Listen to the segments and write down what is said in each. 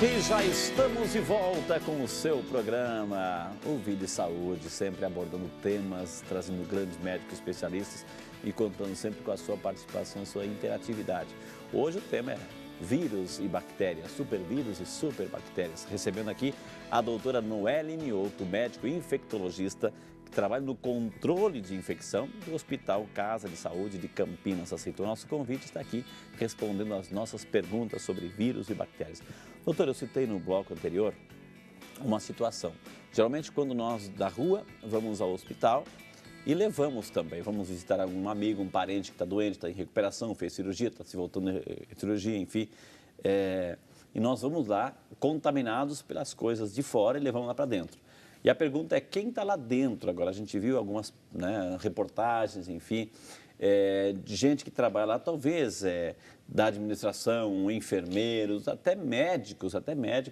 E já estamos de volta com o seu programa, o Vida e Saúde, sempre abordando temas, trazendo grandes médicos especialistas e contando sempre com a sua participação, sua interatividade. Hoje o tema é vírus e bactérias, supervírus e superbactérias. Recebendo aqui a doutora Noeli Mioto, médico infectologista, que trabalha no controle de infecção do Hospital Casa de Saúde de Campinas. Aceitou o nosso convite e está aqui respondendo as nossas perguntas sobre vírus e bactérias. Doutora, eu citei no bloco anterior uma situação. Geralmente, quando nós da rua vamos ao hospital e levamos também, vamos visitar algum amigo, um parente que está doente, está em recuperação, fez cirurgia, está se voltando de cirurgia, enfim. E nós vamos lá contaminados pelas coisas de fora e levamos lá para dentro. E a pergunta é quem está lá dentro agora? A gente viu algumas reportagens, enfim, de gente que trabalha lá, talvez da administração, enfermeiros, até médicos,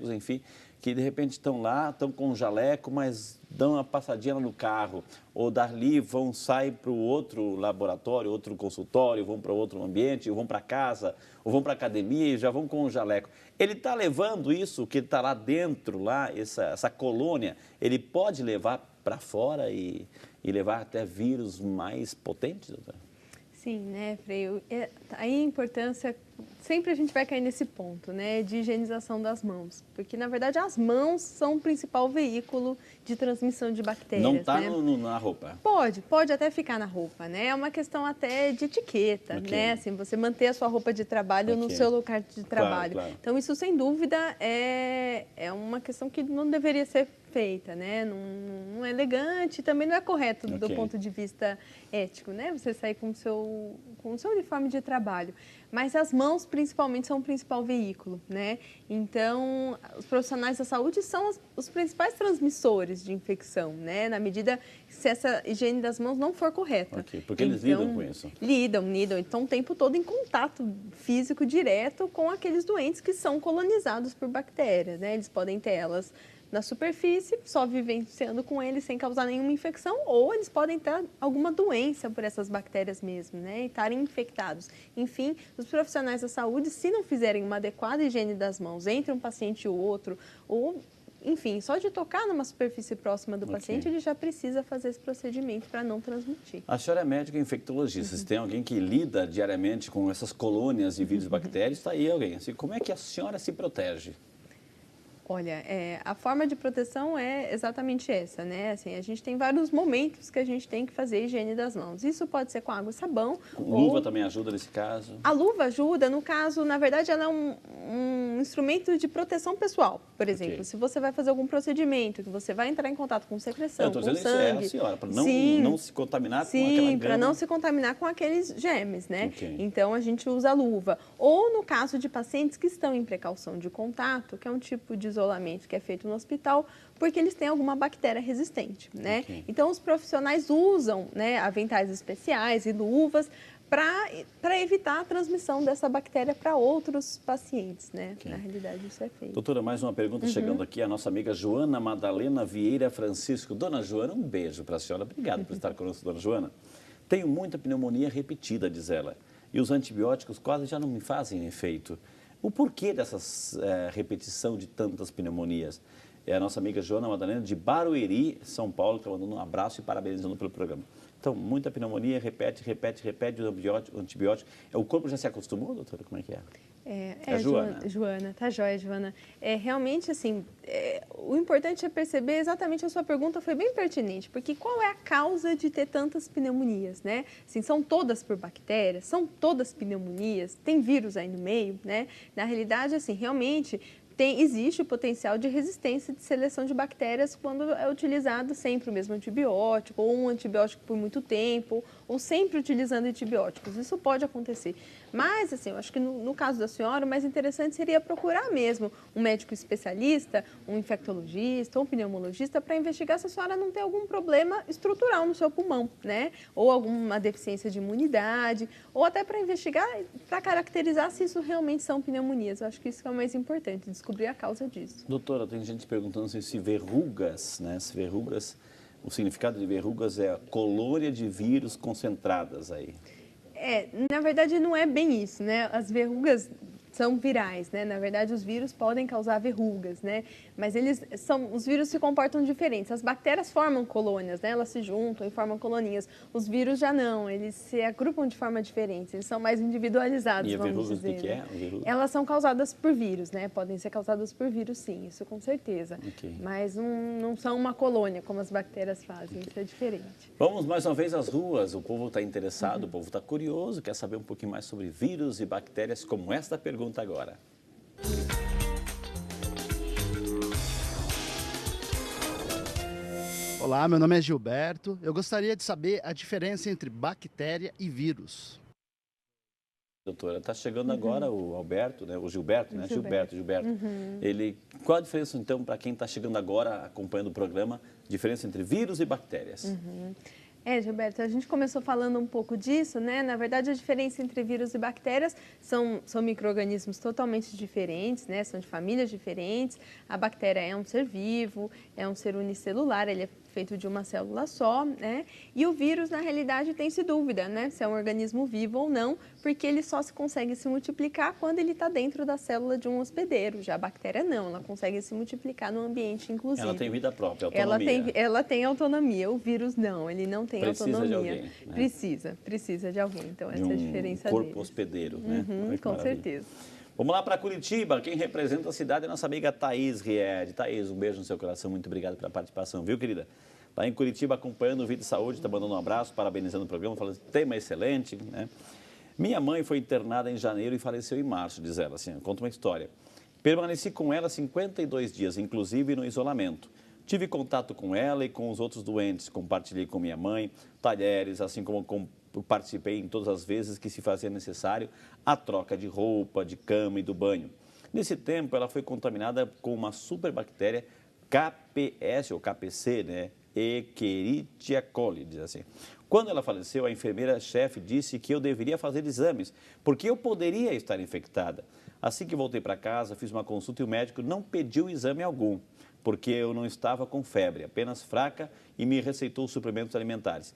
enfim, que de repente estão lá, estão com um jaleco, mas dão uma passadinha lá no carro, ou dali saem para o outro laboratório, outro consultório, vão para outro ambiente, ou vão para casa, ou vão para a academia e já vão com o jaleco. Ele está levando isso, que está lá dentro, essa colônia, ele pode levar para fora e levar até vírus mais potentes, doutora? Sim, né, Frei? Aí a importância, sempre a gente vai cair nesse ponto, né, de higienização das mãos. Porque, na verdade, as mãos são o principal veículo de transmissão de bactérias. Não está, né? Na roupa? Pode até ficar na roupa, né? É uma questão até de etiqueta, né? Assim, você manter a sua roupa de trabalho no seu lugar de trabalho. Claro. Então, isso, sem dúvida, é uma questão que não deveria ser feita, né? Não é elegante, também não é correto do ponto de vista ético, né? Você sair com o seu uniforme de trabalho. Mas as mãos, principalmente, são o principal veículo, né? Então, os profissionais da saúde são os principais transmissores de infecção, né? Na medida que se essa higiene das mãos não for correta. Porque eles lidam com isso? Lidam. Então, o tempo todo em contato físico direto com aqueles doentes que são colonizados por bactérias, né? Eles podem ter elas na superfície, só vivenciando com eles sem causar nenhuma infecção, ou eles podem ter alguma doença por essas bactérias mesmo, né, e estarem infectados. Enfim, os profissionais da saúde, se não fizerem uma adequada higiene das mãos entre um paciente e o outro, ou, enfim, só de tocar numa superfície próxima do paciente, ele já precisa fazer esse procedimento para não transmitir. A senhora é médica infectologista, se tem alguém que lida diariamente com essas colônias de vírus e bactérias, está aí alguém. Assim, como é que a senhora se protege? Olha, a forma de proteção é exatamente essa, né? Assim, a gente tem vários momentos que a gente tem que fazer a higiene das mãos. Isso pode ser com água e sabão. Luva também ajuda nesse caso? A luva ajuda, no caso, na verdade, ela é um instrumento de proteção pessoal. Por exemplo, se você vai fazer algum procedimento, que você vai entrar em contato com secreção, com sangue. Isso, senhora, para não se contaminar com aquela gama. Sim, para não se contaminar com aqueles germes, né? Então, a gente usa a luva. Ou no caso de pacientes que estão em precaução de contato, que é um tipo de isolamento que é feito no hospital, porque eles têm alguma bactéria resistente, né? Então, os profissionais usam, né, aventais especiais e luvas para evitar a transmissão dessa bactéria para outros pacientes, né? Na realidade, isso é feito. Doutora, mais uma pergunta chegando aqui, a nossa amiga Joana Madalena Vieira Francisco. Dona Joana, um beijo para a senhora. Obrigado por estar conosco, dona Joana. Tenho muita pneumonia repetida, diz ela, e os antibióticos quase já não me fazem efeito. O porquê dessa repetição de tantas pneumonias? É a nossa amiga Joana Madalena, de Barueri, São Paulo, que está mandando um abraço e parabenizando pelo programa. Então, muita pneumonia, repete o antibiótico. O corpo já se acostumou, doutora? Como é que é? É Joana, tá joia, Joana. Realmente, assim, o importante é perceber exatamente a sua pergunta, foi bem pertinente, porque qual é a causa de ter tantas pneumonias, né? Assim, são todas por bactérias, são todas pneumonias, tem vírus aí no meio, né? Na realidade, assim, realmente existe o potencial de resistência de seleção de bactérias quando é utilizado sempre o mesmo antibiótico, ou um antibiótico por muito tempo, ou sempre utilizando antibióticos. Isso pode acontecer. Mas, assim, eu acho que no caso da senhora, o mais interessante seria procurar mesmo um médico especialista, um infectologista, ou um pneumologista, para investigar se a senhora não tem algum problema estrutural no seu pulmão, né? Ou alguma deficiência de imunidade, ou até para investigar, para caracterizar se isso realmente são pneumonias. Eu acho que isso é o mais importante, descobrir a causa disso. Doutora, tem gente perguntando se verrugas, né? Se verrugas, o significado de verrugas é a colônia de vírus concentradas aí. Na verdade, não é bem isso, né? As verrugas são virais, né? Na verdade, os vírus podem causar verrugas, né? Mas os vírus se comportam diferentes. As bactérias formam colônias, né? Elas se juntam e formam colonias. Os vírus já não, eles se agrupam de forma diferente, eles são mais individualizados, vamos dizer. E a verrugas, o que é? Elas são causadas por vírus, né? Podem ser causadas por vírus, sim, isso com certeza. Mas não são uma colônia, como as bactérias fazem, isso é diferente. Vamos mais uma vez às ruas, o povo está interessado, o povo está curioso, quer saber um pouquinho mais sobre vírus e bactérias, como esta pergunta agora. Olá, meu nome é Gilberto. Eu gostaria de saber a diferença entre bactéria e vírus. Doutora, está chegando agora o Alberto, né? O Gilberto, né? Gilberto. Qual a diferença, então, para quem está chegando agora, acompanhando o programa, diferença entre vírus e bactérias? Gilberto, a gente começou falando um pouco disso, né? Na verdade, a diferença entre vírus e bactérias são micro-organismos totalmente diferentes, né? São de famílias diferentes. A bactéria é um ser vivo, é um ser unicelular, ele é feito de uma célula só, né? E o vírus, na realidade, tem-se dúvida, né? Se é um organismo vivo ou não, porque ele só consegue se multiplicar quando ele está dentro da célula de um hospedeiro. Já a bactéria não, ela consegue se multiplicar no ambiente, inclusive. Ela tem vida própria, autonomia. Ela tem autonomia, o vírus não, ele não tem autonomia. Precisa de alguém, né? Precisa de alguém, então essa é a diferença corpo deles. hospedeiro, né? Com certeza. Vamos lá para Curitiba, quem representa a cidade é a nossa amiga Thaís Ried. Thaís, um beijo no seu coração, muito obrigado pela participação, viu, querida? Está em Curitiba acompanhando o Vida e Saúde, está mandando um abraço, parabenizando o programa, falando que tema excelente, né? Minha mãe foi internada em janeiro e faleceu em março, diz ela, assim, conta uma história. Permaneci com ela 52 dias, inclusive no isolamento. Tive contato com ela e com os outros doentes, compartilhei com minha mãe, talheres, assim como participei em todas as vezes que se fazia necessário a troca de roupa, de cama e do banho. Nesse tempo, ela foi contaminada com uma superbactéria KPS, ou KPC, né? Escherichia coli, diz assim. Quando ela faleceu, a enfermeira-chefe disse que eu deveria fazer exames, porque eu poderia estar infectada. Assim que voltei para casa, fiz uma consulta e o médico não pediu exame algum, porque eu não estava com febre, apenas fraca, e me receitou suplementos alimentares.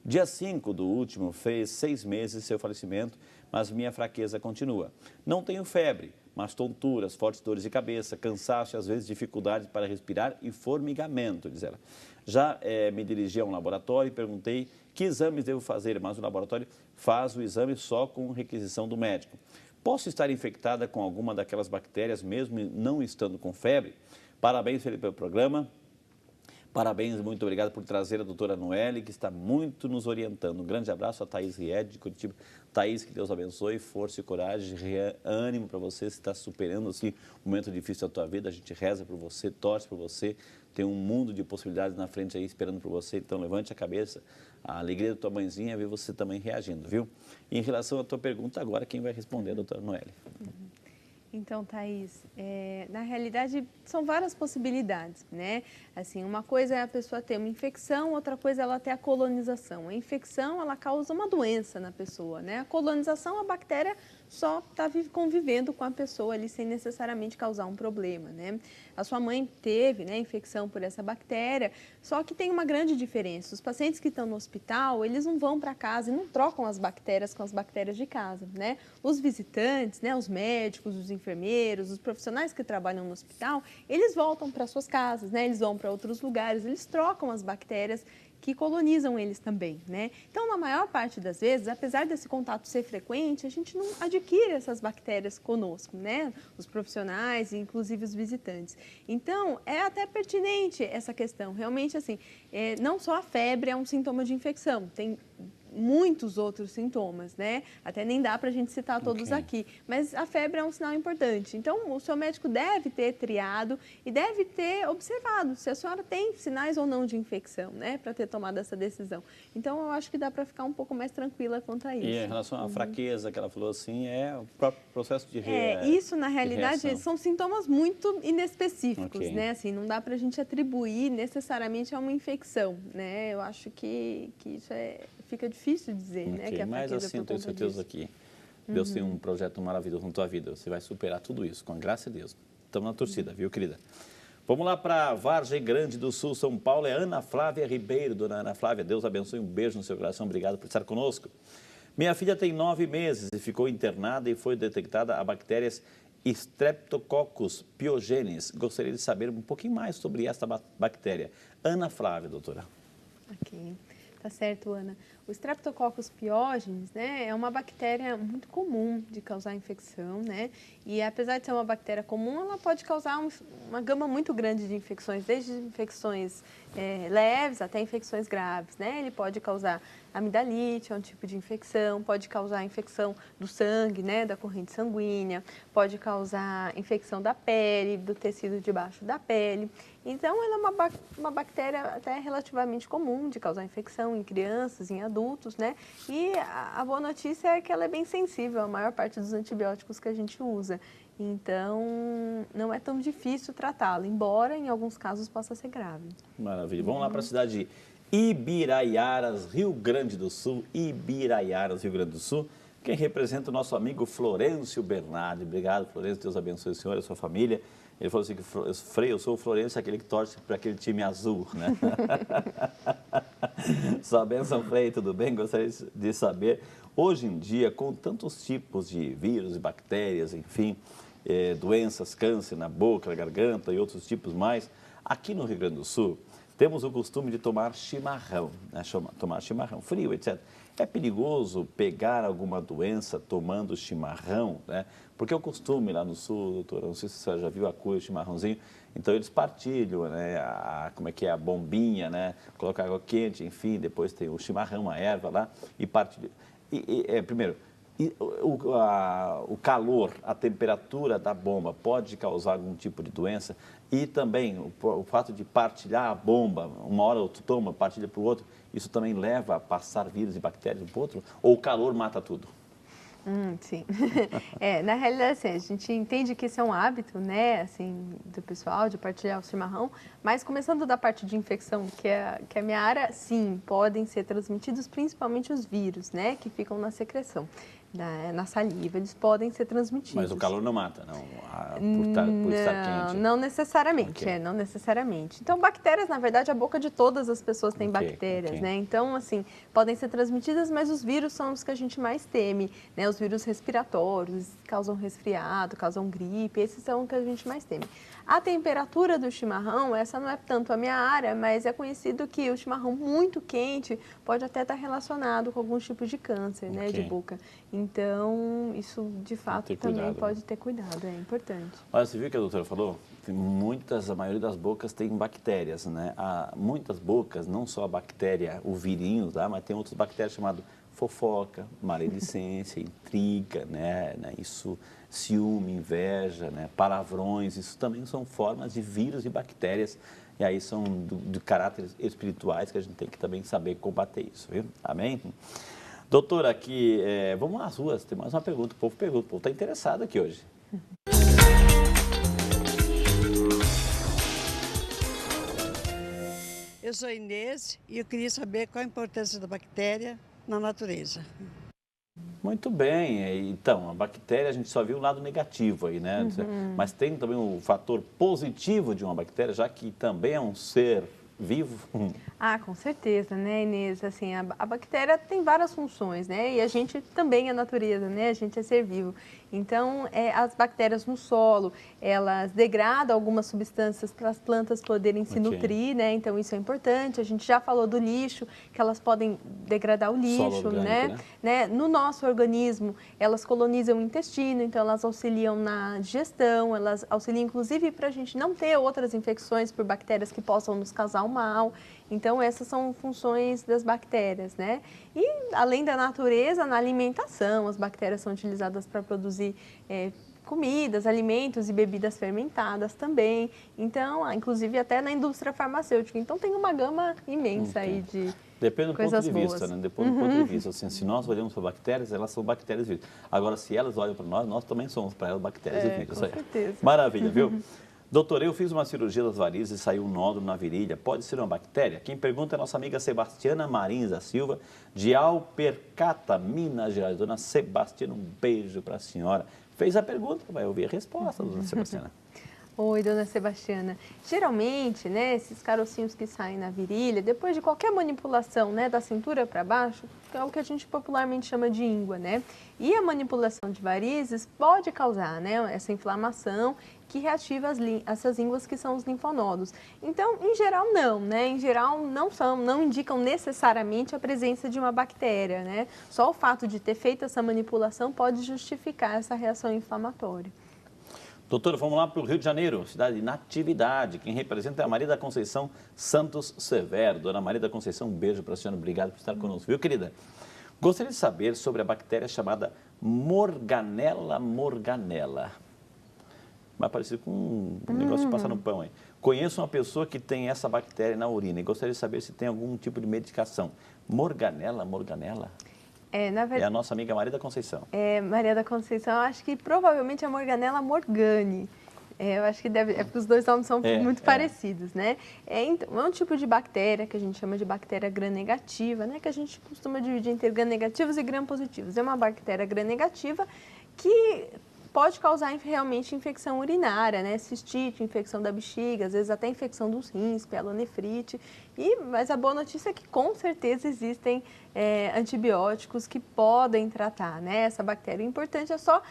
Dia 5 do último, fez 6 meses seu falecimento, mas minha fraqueza continua. Não tenho febre, mas tonturas, fortes dores de cabeça, cansaço e às vezes dificuldades para respirar e formigamento, diz ela. Já me dirigi a um laboratório e perguntei que exames devo fazer, mas o laboratório faz o exame só com requisição do médico. Posso estar infectada com alguma daquelas bactérias mesmo não estando com febre? Parabéns, Felipe, pelo programa. Parabéns, muito obrigado por trazer a doutora Noeli, que está muito nos orientando. Um grande abraço a Thaís Ried, de Curitiba. Thaís, que Deus abençoe, força e coragem, ânimo para você, se está superando assim, um momento difícil da tua vida. A gente reza por você, torce por você, tem um mundo de possibilidades na frente aí esperando por você. Então, levante a cabeça, a alegria da tua mãezinha é ver você também reagindo, viu? E em relação à tua pergunta, agora quem vai responder é a doutora Noeli. Então, Thaís, na realidade são várias possibilidades, né? Assim, uma coisa é a pessoa ter uma infecção, outra coisa é ela ter a colonização. A infecção, ela causa uma doença na pessoa, né? A colonização, a bactéria só está convivendo com a pessoa ali sem necessariamente causar um problema, né? A sua mãe teve, né, infecção por essa bactéria, só que tem uma grande diferença. Os pacientes que estão no hospital, eles não vão para casa e não trocam as bactérias com as bactérias de casa, né? Os visitantes, né, os médicos, os enfermeiros, os profissionais que trabalham no hospital, eles voltam para suas casas, né? Eles vão para outros lugares, eles trocam as bactérias que colonizam eles também, né? Então, na maior parte das vezes, apesar desse contato ser frequente, a gente não adquire essas bactérias conosco, né? Os profissionais, inclusive os visitantes. Então, é até pertinente essa questão. Realmente, assim, não só a febre é um sintoma de infecção, tem muitos outros sintomas, né? Até nem dá para a gente citar todos aqui, mas a febre é um sinal importante. Então, o seu médico deve ter triado e deve ter observado se a senhora tem sinais ou não de infecção, né? Para ter tomado essa decisão. Então, eu acho que dá para ficar um pouco mais tranquila quanto a isso. E em relação à fraqueza que ela falou assim, é o próprio processo de isso, na realidade, são sintomas muito inespecíficos, né? Assim, não dá para a gente atribuir necessariamente a uma infecção, né? Eu acho que isso fica difícil dizer, né? Que a mas assim, tenho certeza que Deus tem um projeto maravilhoso na tua vida. Você vai superar tudo isso, com a graça de Deus. Estamos na torcida, viu, querida? Vamos lá para Vargem Grande do Sul, São Paulo. É Ana Flávia Ribeiro. Dona Ana Flávia, Deus abençoe. Um beijo no seu coração. Obrigado por estar conosco. Minha filha tem 9 meses e ficou internada e foi detectada a bactérias Streptococcus pyogenes. Gostaria de saber um pouquinho mais sobre esta bactéria. Ana Flávia, doutora. Ok, tá certo, Ana. O Streptococcus pyogenes, né, é uma bactéria muito comum de causar infecção, né? E apesar de ser uma bactéria comum, ela pode causar uma gama muito grande de infecções, desde infecções leves até infecções graves, né? Ele pode causar amidalite, é um tipo de infecção, pode causar infecção do sangue, né, da corrente sanguínea, pode causar infecção da pele, do tecido debaixo da pele. Então, ela é uma bactéria até relativamente comum de causar infecção em crianças, em adultos, né? E a boa notícia é que ela é bem sensível à maior parte dos antibióticos que a gente usa. Então, não é tão difícil tratá-la, embora em alguns casos possa ser grave. Maravilha. Vamos lá para a cidade de Ibiraiaras, Rio Grande do Sul. Ibiraiaras, Rio Grande do Sul. Quem representa o nosso amigo Florencio Bernardi. Obrigado, Florencio. Deus abençoe o senhor e a sua família. Ele falou assim que Frei, eu sou o Florencio, aquele que torce para aquele time azul, né? Sua bênção, Frei, tudo bem? Gostaria de saber, hoje em dia, com tantos tipos de vírus e bactérias, enfim, doenças, câncer na boca, na garganta e outros tipos mais, aqui no Rio Grande do Sul, temos o costume de tomar chimarrão, né? Tomar chimarrão frio, etc. É perigoso pegar alguma doença tomando chimarrão, né? Porque o costume lá no sul, doutora, não sei se você já viu a cuia, o chimarrãozinho, então eles partilham, né? Como é que é, a bombinha, né? Coloca água quente, enfim, depois tem o chimarrão, a erva lá, e partilham. Primeiro, o calor, a temperatura da bomba pode causar algum tipo de doença e também o fato de partilhar a bomba, uma hora tu toma, partilha para o outro, isso também leva a passar vírus e bactérias um para o outro? Ou o calor mata tudo? Sim. Na realidade, assim, a gente entende que esse é um hábito, né, assim, do pessoal, de partilhar o chimarrão, mas começando da parte de infecção, que é a minha área, sim, podem ser transmitidos principalmente os vírus, né, que ficam na secreção, na saliva, eles podem ser transmitidos. Mas o calor não mata, não? Por estar quente? Não necessariamente, Okay. Não necessariamente. Então, bactérias, na verdade, a boca de todas as pessoas tem bactérias, né? Então, assim, podem ser transmitidas, mas os vírus são os que a gente mais teme, né? Os vírus respiratórios, causam resfriado, causam gripe, esses são os que a gente mais teme. A temperatura do chimarrão, essa não é tanto a minha área, mas é conhecido que o chimarrão muito quente pode até estar relacionado com alguns tipos de câncer, né, de boca. Então, isso de fato também pode ter cuidado, é importante. Olha, você viu o que a doutora falou? A maioria das bocas tem bactérias, né? Há muitas bocas, não só a bactéria, o vírus, tá? Mas tem outras bactérias chamadas fofoca, maledicência, intriga, né? Isso, ciúme, inveja, né? Palavrões, isso também são formas de vírus e bactérias. E aí são de caráteres espirituais que a gente tem que também saber combater isso, viu? Amém? Doutora, aqui, vamos às ruas, tem mais uma pergunta, o povo está interessado aqui hoje. Eu sou Inês e eu queria saber qual a importância da bactéria na natureza. Muito bem, então, a bactéria a gente só viu o lado negativo aí, né? Mas tem também o fator positivo de uma bactéria, já que também é um ser vivo. Com certeza, né, Inês? Assim, a bactéria tem várias funções, né? E a gente também é natureza, né? A gente é ser vivo. Então, as bactérias no solo, elas degradam algumas substâncias para as plantas poderem se nutrir, né? Então, isso é importante. A gente já falou do lixo, que elas podem degradar o lixo, né? No nosso organismo, elas colonizam o intestino, então elas auxiliam na digestão, elas auxiliam, inclusive, para a gente não ter outras infecções por bactérias que possam nos causar o mal. Então, essas são funções das bactérias, né? E, além da natureza, na alimentação, as bactérias são utilizadas para produzir comidas, alimentos e bebidas fermentadas também. Então, inclusive até na indústria farmacêutica. Então, tem uma gama imensa aí de Depende do coisas ponto de boas. vista, né? Depende do ponto de vista. Assim, se nós olhamos para bactérias, elas são bactérias vivas. Agora, se elas olham para nós também somos para elas bactérias vivas. Com certeza. Maravilha, viu? Doutor, eu fiz uma cirurgia das varizes e saiu um nódulo na virilha. Pode ser uma bactéria? Quem pergunta é a nossa amiga Sebastiana Marins da Silva, de Alpercata, Minas Gerais. Dona Sebastiana, um beijo para a senhora. Fez a pergunta, vai ouvir a resposta, dona Sebastiana. Oi, dona Sebastiana. Geralmente, né, esses carocinhos que saem na virilha, depois de qualquer manipulação, né, da cintura para baixo, é o que a gente popularmente chama de íngua, né? E a manipulação de varizes pode causar, né, essa inflamação que reativa essas ínguas que são os linfonodos. Então, em geral, não, né? Em geral, não indicam necessariamente a presença de uma bactéria, né? Só o fato de ter feito essa manipulação pode justificar essa reação inflamatória. Doutora, vamos lá para o Rio de Janeiro, cidade de Natividade. Quem representa é a Maria da Conceição Santos Severo. Dona Maria da Conceição, um beijo para a senhora. Obrigado por estar conosco, viu, querida? Gostaria de saber sobre a bactéria chamada Morganella morganella. Mais parecido com um negócio de passar no pão aí. Conheço uma pessoa que tem essa bactéria na urina e gostaria de saber se tem algum tipo de medicação. Morganella morganella? É a nossa amiga Maria da Conceição. Maria da Conceição, eu acho que provavelmente é Morganella morgani. Eu acho que porque os dois nomes são muito parecidos, né? Então, é um tipo de bactéria que a gente chama de bactéria gram-negativa, né? Que a gente costuma dividir entre gram-negativos e gram-positivos. É uma bactéria gram-negativa que pode causar realmente infecção urinária, né? Cistite, infecção da bexiga, às vezes até infecção dos rins, pielonefrite. Mas a boa notícia é que com certeza existem antibióticos que podem tratar, né, essa bactéria. O importante é só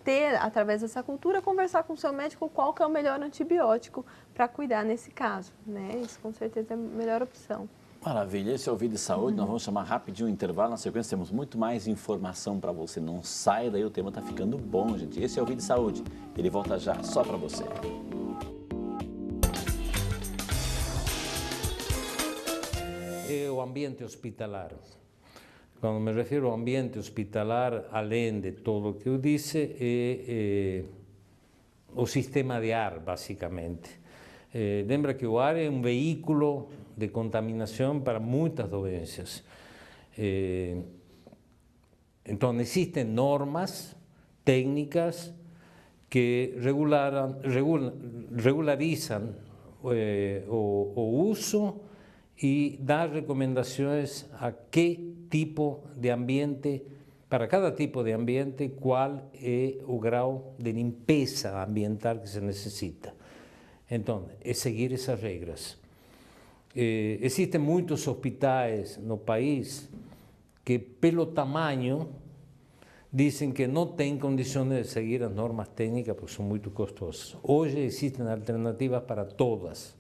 ter, através dessa cultura, conversar com o seu médico qual que é o melhor antibiótico para cuidar nesse caso, né? Isso com certeza é a melhor opção. Maravilha, esse é o Vida e Saúde, nós vamos chamar rapidinho um intervalo, na sequência temos muito mais informação para você, não saia daí, o tema está ficando bom, gente. Esse é o Vida e Saúde, ele volta já, só para você. É o ambiente hospitalar. Quando me refiro ao ambiente hospitalar, além de tudo o que eu disse, é o sistema de ar, basicamente. Lembra que o ar é um veículo de contaminação para muitas doenças. Então, existem normas técnicas que regularizam o uso e dão recomendações a que tipo de ambiente, para cada tipo de ambiente, qual é o grau de limpeza ambiental que se necessita. Então, é seguir essas regras. Existem muitos hospitais no país que, pelo tamanho, dizem que não têm condições de seguir as normas técnicas porque são muito custosas. Hoje existem alternativas para todas,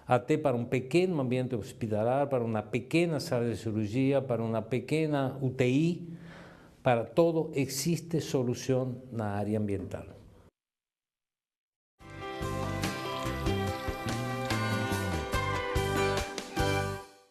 até para um pequeno ambiente hospitalar, para uma pequena sala de cirurgia, para uma pequena UTI, para todo existe solução na área ambiental.